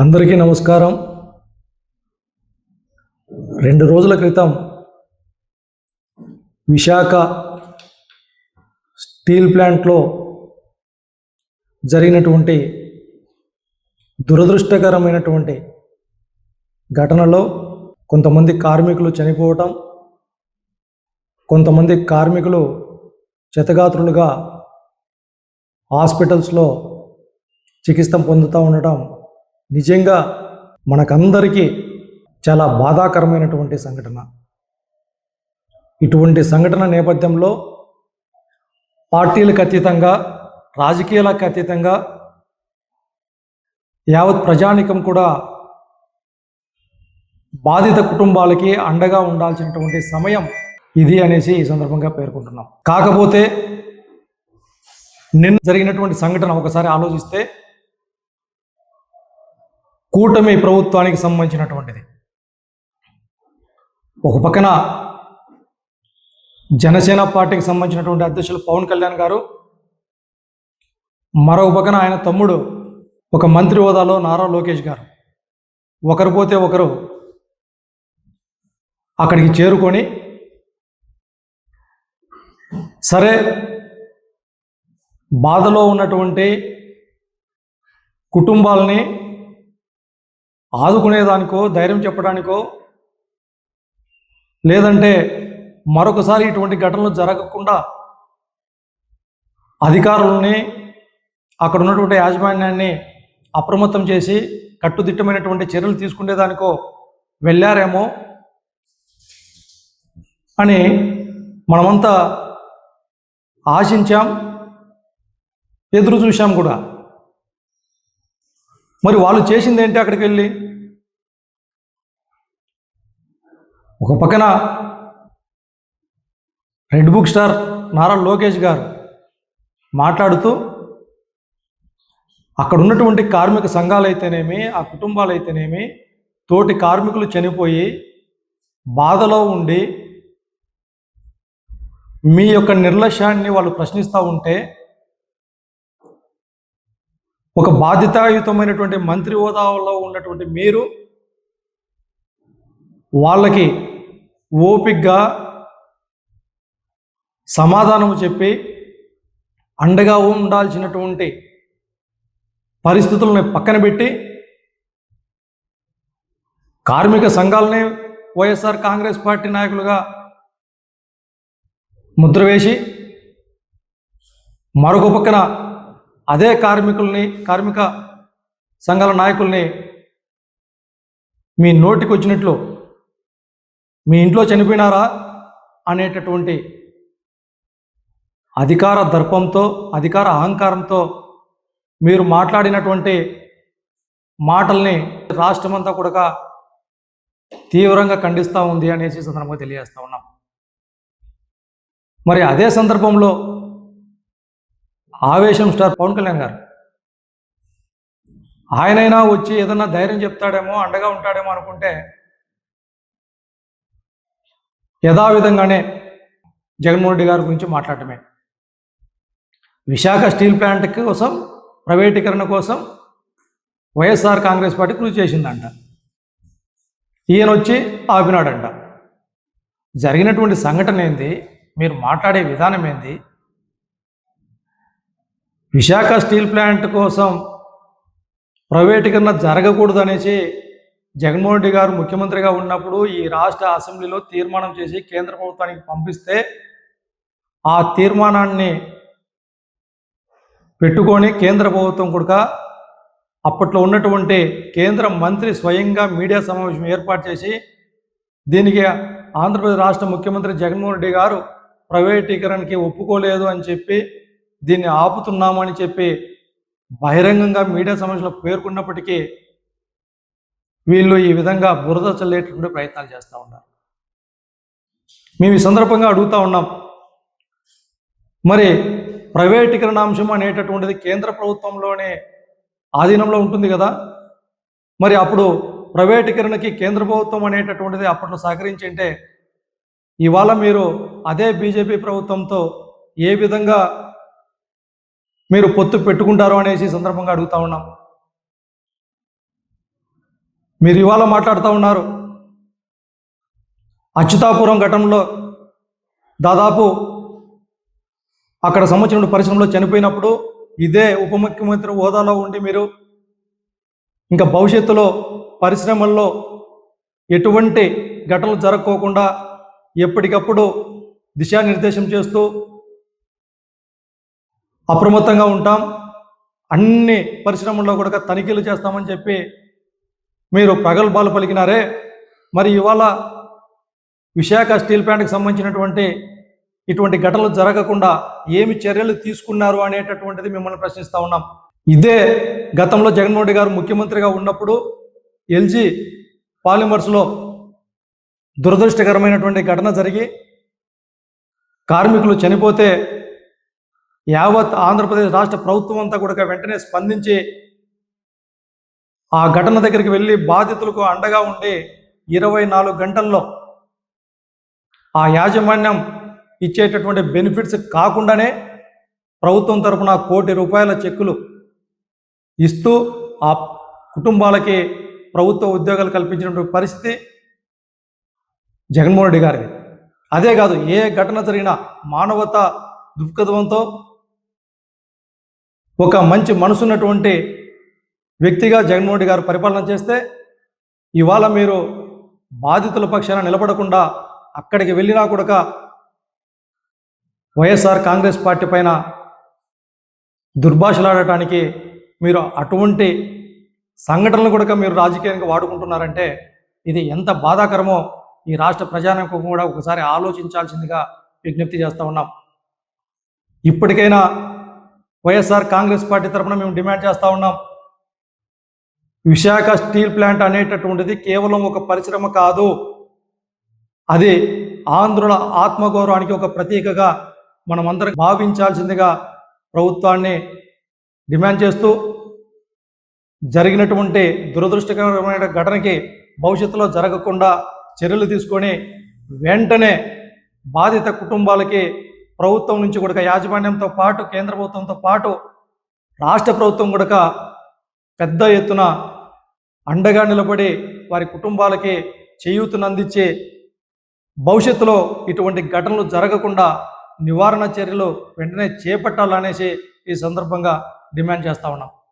అందరికీ నమస్కారం. 2 రోజుల క్రితం విశాఖ స్టీల్ ప్లాంట్లో జరిగినటువంటి దురదృష్టకరమైనటువంటి ఘటనలో కొంతమంది కార్మికులు చనిపోవటం, కొంతమంది కార్మికులు క్షతగాత్రులుగా హాస్పిటల్స్లో చికిత్స పొందుతూ ఉండటం నిజంగా మనకందరికీ చాలా బాధాకరమైనటువంటి సంఘటన. ఇటువంటి సంఘటన నేపథ్యంలో పార్టీలకు అతీతంగా, రాజకీయాలకు అతీతంగా యావత్ ప్రజానికం కూడా బాధిత కుటుంబాలకి అండగా ఉండాల్సినటువంటి సమయం ఇది అనేసి ఈ సందర్భంగా పేర్కొంటున్నాం. కాకపోతే నిన్న జరిగినటువంటి సంఘటన ఒకసారి ఆలోచిస్తే కూటమి ప్రభుత్వానికి సంబంధించినటువంటిది. ఒక పక్కన జనసేన పార్టీకి సంబంధించినటువంటి అధ్యక్షులు పవన్ కళ్యాణ్ గారు, మరొక పక్కన ఆయన తమ్ముడు ఒక మంత్రి హోదాలో నారా లోకేష్ గారు, ఒకరు పోతే ఒకరు అక్కడికి చేరుకొని సరే బాధలో ఉన్నటువంటి కుటుంబాలని ఆదుకునేదానికో, ధైర్యం చెప్పడానికో, లేదంటే మరొకసారి ఇటువంటి ఘటనలు జరగకుండా అధికారులని, అక్కడ ఉన్నటువంటి యాజమాన్యాన్ని అప్రమత్తం చేసి కట్టుదిట్టమైనటువంటి చర్యలు తీసుకునేదానికో వెళ్ళారేమో అని మనమంతా ఆశించాం, ఎదురు చూశాం కూడా. మరి వాళ్ళు చేసింది ఏంటి? అక్కడికి వెళ్ళి ఒక పక్కన red book star Nara Lokesh గారు మాట్లాడుతూ అక్కడ ఉన్నటువంటి కార్మిక సంఘాలు అయితేనేమి, ఆ కుటుంబాలు అయితేనేమి, తోటి కార్మికులు చనిపోయి బాధలో ఉండి మీ యొక్క నిర్లక్ష్యాన్ని వాళ్ళు ప్రశ్నిస్తూ ఉంటే ఒక బాధ్యతాయుతమైనటువంటి మంత్రి హోదాలో ఉన్నటువంటి మీరు వాళ్ళకి ఓపికగా సమాధానం చెప్పి అండగా ఉండాల్సినటువంటి పరిస్థితులను పక్కన పెట్టి కార్మిక సంఘాలని వైఎస్ఆర్ కాంగ్రెస్ పార్టీ నాయకులుగా ముద్ర వేసి, మరొక పక్కన అదే కార్మిక సంఘాల నాయకుల్ని మీ నోటికి వచ్చినట్లు మీ ఇంట్లో చనిపోయినారా అనేటటువంటి అధికార దర్పంతో, అధికార అహంకారంతో మీరు మాట్లాడినటువంటి మాటల్ని రాష్ట్రమంతా కూడా తీవ్రంగా ఖండిస్తూ ఉంది అనేసి సందర్భంగా తెలియజేస్తూ ఉన్నాం. మరి అదే సందర్భంలో ఆవేశం స్టార్ పవన్ కళ్యాణ్ గారు ఆయనైనా వచ్చి ఏదన్నా ధైర్యం చెప్తాడేమో, అండగా ఉంటాడేమో అనుకుంటే యథావిధంగానే జగన్మోహన్ రెడ్డి గారి గురించి మాట్లాడటమే. విశాఖ స్టీల్ ప్లాంట్ కోసం, ప్రైవేటీకరణ కోసం వైఎస్ఆర్ కాంగ్రెస్ పార్టీ కృషి చేసిందంట. ఈయన వచ్చి ఆపినాడంట. జరిగినటువంటి సంఘటన ఏంది? మీరు మాట్లాడే విధానం ఏంది? విశాఖ స్టీల్ ప్లాంట్ కోసం ప్రైవేటీకరణ జరగకూడదు అనేసి జగన్మోహన్ రెడ్డి గారు ముఖ్యమంత్రిగా ఉన్నప్పుడు ఈ రాష్ట్ర అసెంబ్లీలో తీర్మానం చేసి కేంద్ర ప్రభుత్వానికి పంపిస్తే ఆ తీర్మానాన్ని పెట్టుకొని కేంద్ర ప్రభుత్వం కూడా అప్పట్లో ఉన్నటువంటి కేంద్ర మంత్రి స్వయంగా మీడియా సమావేశం ఏర్పాటు చేసి దీనికి ఆంధ్రప్రదేశ్ రాష్ట్ర ముఖ్యమంత్రి జగన్మోహన్ రెడ్డి గారు ప్రైవేటీకరణకి ఒప్పుకోలేదు అని చెప్పి, దీన్ని ఆపుతున్నామని చెప్పి బహిరంగంగా మీడియా సమావేశంలో పేర్కొన్నప్పటికీ వీళ్ళు ఈ విధంగా బురద చల్లేటటువంటి ప్రయత్నాలు చేస్తూ ఉన్నారు. మేము ఈ సందర్భంగా అడుగుతూ ఉన్నాం, మరి ప్రైవేటీకరణ అంశం అనేటటువంటిది కేంద్ర ప్రభుత్వంలోనే ఆధీనంలో ఉంటుంది కదా, మరి అప్పుడు ప్రైవేటీకరణకి కేంద్ర ప్రభుత్వం అనేటటువంటిది అప్పట్లో సహకరించింటే ఇవాళ మీరు అదే బీజేపీ ప్రభుత్వంతో ఏ విధంగా మీరు పొత్తు పెట్టుకుంటారో అనేసి సందర్భంగా అడుగుతా ఉన్నాం. మీరు ఇవాళ మాట్లాడుతూ ఉన్నారు. అచ్యుతాపురం ఘటనలో దాదాపు అక్కడ సంబంధించిన పరిశ్రమలో చనిపోయినప్పుడు ఇదే ఉప ముఖ్యమంత్రి హోదాలో ఉండి మీరు ఇంకా భవిష్యత్తులో పరిశ్రమల్లో ఎటువంటి ఘటనలు జరగకోకుండా ఎప్పటికప్పుడు దిశానిర్దేశం చేస్తూ అప్రమత్తంగా ఉంటాం, అన్ని పరిశ్రమల్లో కూడా తనిఖీలు చేస్తామని చెప్పి మీరు ప్రగల్భాలు పలికినారే. మరి ఇవాళ విశాఖ స్టీల్ ప్లాంట్కి సంబంధించినటువంటి ఇటువంటి ఘటనలు జరగకుండా ఏమి చర్యలు తీసుకున్నారు అనేటటువంటిది మిమ్మల్ని ప్రశ్నిస్తూ ఉన్నాం. ఇదే గతంలో జగన్మోహన్ రెడ్డి గారు ముఖ్యమంత్రిగా ఉన్నప్పుడు ఎల్జీ పాలిమర్స్లో దురదృష్టకరమైనటువంటి ఘటన జరిగి కార్మికులు చనిపోతే యావత్ ఆంధ్రప్రదేశ్ రాష్ట్ర ప్రభుత్వం అంతా కూడా వెంటనే స్పందించి ఆ ఘటన దగ్గరికి వెళ్ళి బాధితులకు అండగా ఉండి 24 గంటల్లో ఆ యాజమాన్యం ఇచ్చేటటువంటి బెనిఫిట్స్ కాకుండానే ప్రభుత్వం తరఫున ₹1 కోటి చెక్కులు ఇస్తూ ఆ కుటుంబాలకి ప్రభుత్వ ఉద్యోగాలు కల్పించినటువంటి పరిస్థితి జగన్మోహన్ రెడ్డి గారిది. అదే కాదు, ఏ ఘటన జరిగినా మానవత దృక్పథంతో ఒక మంచి మనసున్నటువంటి వ్యక్తిగా జగన్మోహన్ రెడ్డి గారు పరిపాలన చేస్తే ఇవాళ మీరు బాధితుల పక్షాన నిలబడకుండా అక్కడికి వెళ్ళినా కూడా వైఎస్ఆర్ కాంగ్రెస్ పార్టీ పైన దుర్భాషలాడటానికి మీరు అటువంటి సంఘటనలు కూడా మీరు రాజకీయంగా వాడుకుంటున్నారంటే ఇది ఎంత బాధాకరమో ఈ రాష్ట్ర ప్రజానికం కూడా ఒకసారి ఆలోచించాల్సిందిగా విజ్ఞప్తి చేస్తూ ఉన్నాం. ఇప్పటికైనా వైఎస్ఆర్ కాంగ్రెస్ పార్టీ తరఫున మేము డిమాండ్ చేస్తూ ఉన్నాం. విశాఖ స్టీల్ ప్లాంట్ అనేటటువంటిది కేవలం ఒక పరిశ్రమ కాదు, అది ఆంధ్రుల ఆత్మగౌరవానికి ఒక ప్రతీకగా మనమందరం భావించాల్సిందిగా ప్రభుత్వాన్ని డిమాండ్ చేస్తూ జరిగినటువంటి దురదృష్టకరమైన ఘటనకి భవిష్యత్తులో జరగకుండా చర్యలు తీసుకొని వెంటనే బాధిత కుటుంబాలకి ప్రభుత్వం నుంచి కూడా యాజమాన్యంతో పాటు కేంద్ర ప్రభుత్వంతో పాటు రాష్ట్ర ప్రభుత్వం కూడా పెద్ద ఎత్తున అండగా నిలబడి వారి కుటుంబాలకి చేయూతనందించి భవిష్యత్తులో ఇటువంటి ఘటనలు జరగకుండా నివారణ చర్యలు వెంటనే చేపట్టాలనేసి ఈ సందర్భంగా డిమాండ్ చేస్తూ ఉన్నాం.